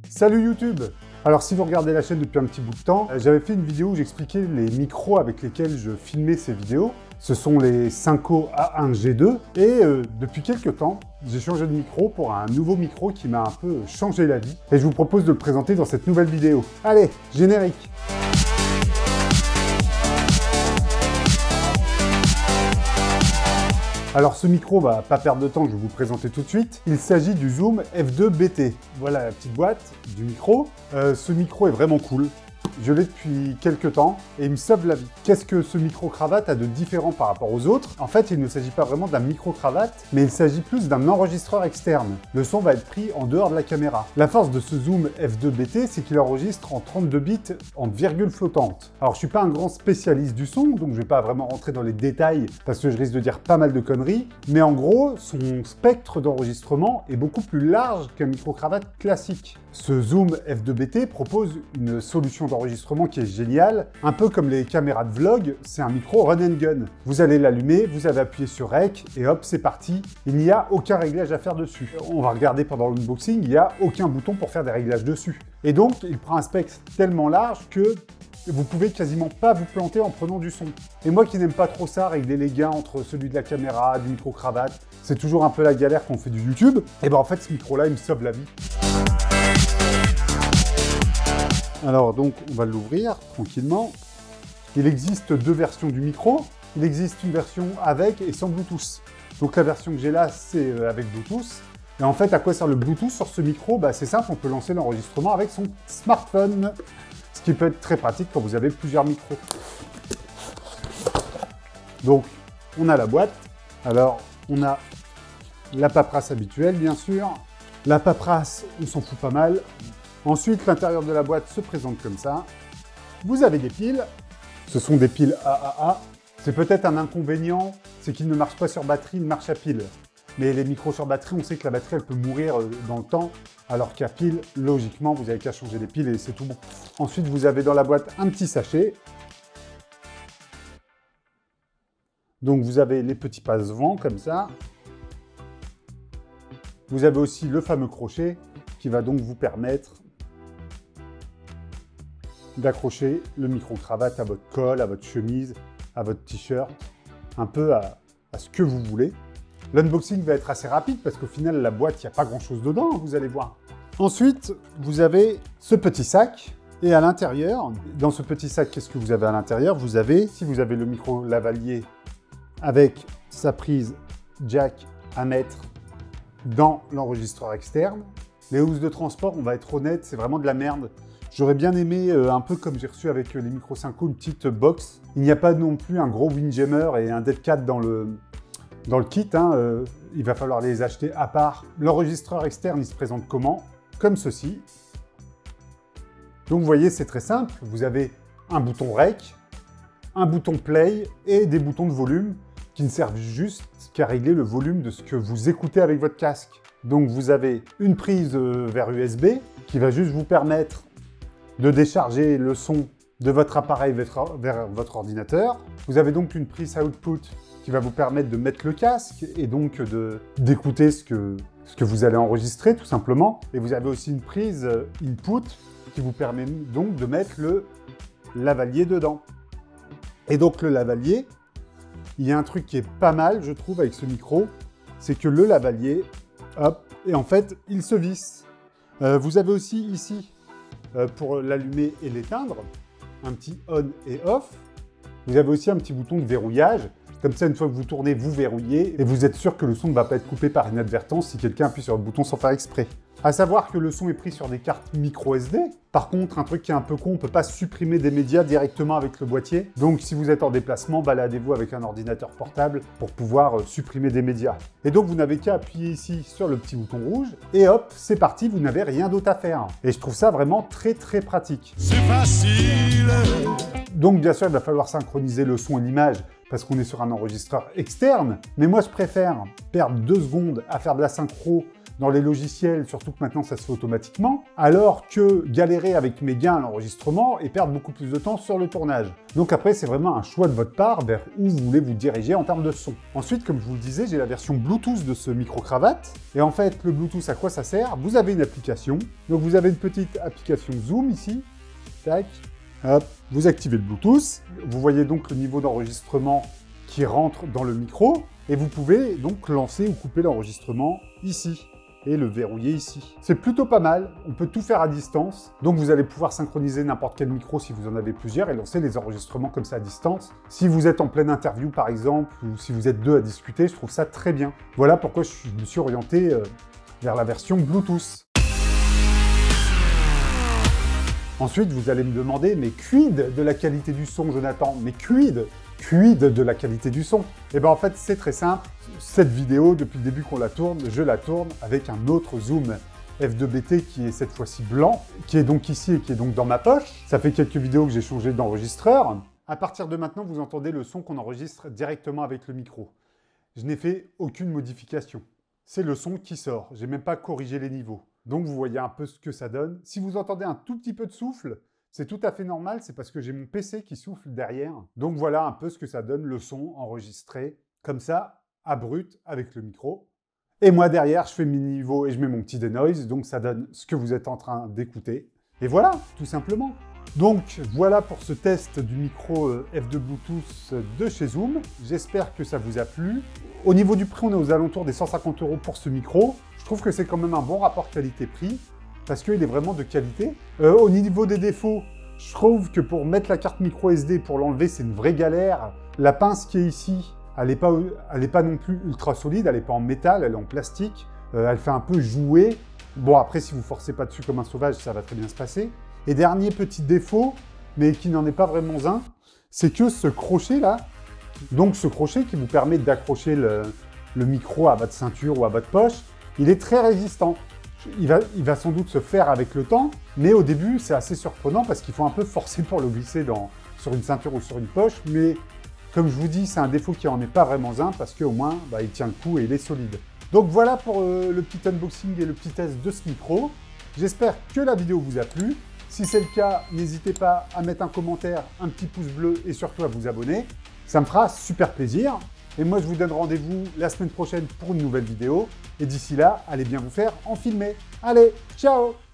Salut YouTube! Alors si vous regardez la chaîne depuis un petit bout de temps, j'avais fait une vidéo où j'expliquais les micros avec lesquels je filmais ces vidéos. Ce sont les Synco A1G2 et depuis quelques temps, j'ai changé de micro pour un nouveau micro qui m'a un peu changé la vie et je vous propose de le présenter dans cette nouvelle vidéo. Allez, générique! Alors ce micro, va pas perdre de temps, je vais vous le présenter tout de suite. Il s'agit du Zoom F2 BT. Voilà la petite boîte du micro. Ce micro est vraiment cool. Je l'ai depuis quelques temps et il me sauve la vie. Qu'est-ce que ce micro-cravate a de différent par rapport aux autres? En fait, il ne s'agit pas vraiment d'un micro-cravate, mais il s'agit plus d'un enregistreur externe. Le son va être pris en dehors de la caméra. La force de ce Zoom F2 BT, c'est qu'il enregistre en 32 bits en virgule flottante. Alors, je suis pas un grand spécialiste du son, donc je vais pas vraiment rentrer dans les détails parce que je risque de dire pas mal de conneries, mais en gros, son spectre d'enregistrement est beaucoup plus large qu'un micro-cravate classique. Ce Zoom F2 BT propose une solution d'enregistrement qui est géniale. Un peu comme les caméras de vlog, c'est un micro run and gun. Vous allez l'allumer, vous avez appuyé sur Rec et hop, c'est parti. Il n'y a aucun réglage à faire dessus. On va regarder pendant l'unboxing, il n'y a aucun bouton pour faire des réglages dessus. Et donc, il prend un spectre tellement large que vous pouvez quasiment pas vous planter en prenant du son. Et moi qui n'aime pas trop ça, régler les gains entre celui de la caméra, du micro-cravate, c'est toujours un peu la galère quand on fait du YouTube. Et ben en fait, ce micro-là, il me sauve la vie. Alors donc, on va l'ouvrir tranquillement. Il existe deux versions du micro. Il existe une version avec et sans Bluetooth. Donc la version que j'ai là, c'est avec Bluetooth. Et en fait, à quoi sert le Bluetooth sur ce micro? C'est simple, on peut lancer l'enregistrement avec son smartphone. Ce qui peut être très pratique quand vous avez plusieurs micros. Donc, on a la boîte. Alors, on a la paperasse habituelle, bien sûr. La paperasse, on s'en fout pas mal. Ensuite, l'intérieur de la boîte se présente comme ça. Vous avez des piles. Ce sont des piles AAA. C'est peut-être un inconvénient, c'est qu'ils ne marchent pas sur batterie, ils marchent à pile. Mais les micros sur batterie, on sait que la batterie, elle peut mourir dans le temps, alors qu'à pile, logiquement, vous n'avez qu'à changer les piles et c'est tout bon. Ensuite, vous avez dans la boîte un petit sachet. Donc, vous avez les petits passe-vent, comme ça. Vous avez aussi le fameux crochet, qui va donc vous permettre d'accrocher le micro-cravate à votre col, à votre chemise, à votre t-shirt, un peu à ce que vous voulez. L'unboxing va être assez rapide parce qu'au final, la boîte, il n'y a pas grand-chose dedans, vous allez voir. Ensuite, vous avez ce petit sac. Et à l'intérieur, dans ce petit sac, qu'est-ce que vous avez à l'intérieur? Vous avez, si vous avez le micro lavalier avec sa prise jack à mettre dans l'enregistreur externe. Les housses de transport, on va être honnête, c'est vraiment de la merde. J'aurais bien aimé, un peu comme j'ai reçu avec les micros Synco, une petite box. Il n'y a pas non plus un gros Windjammer et un Dead Cat dans le kit. Il va falloir les acheter à part. L'enregistreur externe, il se présente comment? Comme ceci. Donc vous voyez, c'est très simple. Vous avez un bouton Rec, un bouton Play et des boutons de volume qui ne servent juste qu'à régler le volume de ce que vous écoutez avec votre casque. Donc vous avez une prise vers USB qui va juste vous permettre de décharger le son de votre appareil vers votre ordinateur. Vous avez donc une prise output qui va vous permettre de mettre le casque et donc d'écouter ce que vous allez enregistrer tout simplement. Et vous avez aussi une prise input qui vous permet donc de mettre le lavalier dedans. Et donc le lavalier, il y a un truc qui est pas mal, je trouve, avec ce micro, c'est que le lavalier, hop, et en fait, il se visse. Vous avez aussi ici, pour l'allumer et l'éteindre, un petit on et off. Vous avez aussi un petit bouton de verrouillage. Comme ça, une fois que vous tournez, vous verrouillez et vous êtes sûr que le son ne va pas être coupé par inadvertance si quelqu'un appuie sur le bouton sans faire exprès. À savoir que le son est pris sur des cartes micro SD. Par contre, un truc qui est un peu con, on ne peut pas supprimer des médias directement avec le boîtier. Donc, si vous êtes en déplacement, baladez-vous avec un ordinateur portable pour pouvoir supprimer des médias. Et donc, vous n'avez qu'à appuyer ici sur le petit bouton rouge et hop, c'est parti, vous n'avez rien d'autre à faire. Et je trouve ça vraiment très très pratique. C'est facile. Donc, bien sûr, il va falloir synchroniser le son et l'image parce qu'on est sur un enregistreur externe. Mais moi, je préfère perdre 2 secondes à faire de la synchro dans les logiciels, surtout que maintenant ça se fait automatiquement, alors que galérer avec mes gains à l'enregistrement et perdre beaucoup plus de temps sur le tournage. Donc après, c'est vraiment un choix de votre part vers où vous voulez vous diriger en termes de son. Ensuite, comme je vous le disais, j'ai la version Bluetooth de ce micro-cravate. Et en fait, le Bluetooth, à quoi ça sert? Vous avez une application. Donc vous avez une petite application Zoom ici. Tac. Hop. Vous activez le Bluetooth. Vous voyez donc le niveau d'enregistrement qui rentre dans le micro. Et vous pouvez donc lancer ou couper l'enregistrement ici. Et le verrouiller ici. C'est plutôt pas mal, on peut tout faire à distance, donc vous allez pouvoir synchroniser n'importe quel micro si vous en avez plusieurs et lancer les enregistrements comme ça à distance. Si vous êtes en pleine interview par exemple, ou si vous êtes deux à discuter, je trouve ça très bien. Voilà pourquoi je me suis orienté vers la version Bluetooth. Ensuite, vous allez me demander, mais quid de la qualité du son, Jonathan? Mais quid de la qualité du son? Eh bien en fait, c'est très simple. Cette vidéo, depuis le début qu'on la tourne, je la tourne avec un autre zoom f2.BT qui est cette fois-ci blanc, qui est donc ici et qui est donc dans ma poche. Ça fait quelques vidéos que j'ai changé d'enregistreur. À partir de maintenant, vous entendez le son qu'on enregistre directement avec le micro. Je n'ai fait aucune modification. C'est le son qui sort. J'ai même pas corrigé les niveaux. Donc vous voyez un peu ce que ça donne. Si vous entendez un tout petit peu de souffle, c'est tout à fait normal, c'est parce que j'ai mon PC qui souffle derrière. Donc voilà un peu ce que ça donne, le son enregistré comme ça, à brut, avec le micro. Et moi derrière, je fais mes niveaux et je mets mon petit denoise, donc ça donne ce que vous êtes en train d'écouter. Et voilà, tout simplement. Donc voilà pour ce test du micro F2 Bluetooth de chez Zoom. J'espère que ça vous a plu. Au niveau du prix, on est aux alentours des 150 € pour ce micro. Je trouve que c'est quand même un bon rapport qualité-prix, parce qu'il est vraiment de qualité. Au niveau des défauts, je trouve que pour mettre la carte micro SD, pour l'enlever, c'est une vraie galère. La pince qui est ici, elle n'est pas non plus ultra solide, elle n'est pas en métal, elle est en plastique. Elle fait un peu jouer. Bon, après, si vous ne forcez pas dessus comme un sauvage, ça va très bien se passer. Et dernier petit défaut, mais qui n'en est pas vraiment un, c'est que ce crochet-là, donc ce crochet qui vous permet d'accrocher le micro à votre ceinture ou à votre poche, il est très résistant. Il va sans doute se faire avec le temps, mais au début, c'est assez surprenant parce qu'il faut un peu forcer pour le glisser sur une ceinture ou sur une poche. Mais comme je vous dis, c'est un défaut qui n'en est pas vraiment un parce qu'au moins, il tient le coup et il est solide. Donc voilà pour le petit unboxing et le petit test de ce micro. J'espère que la vidéo vous a plu. Si c'est le cas, n'hésitez pas à mettre un commentaire, un petit pouce bleu et surtout à vous abonner. Ça me fera super plaisir. Et moi, je vous donne rendez-vous la semaine prochaine pour une nouvelle vidéo. Et d'ici là, allez bien vous faire en filmer. Allez, ciao!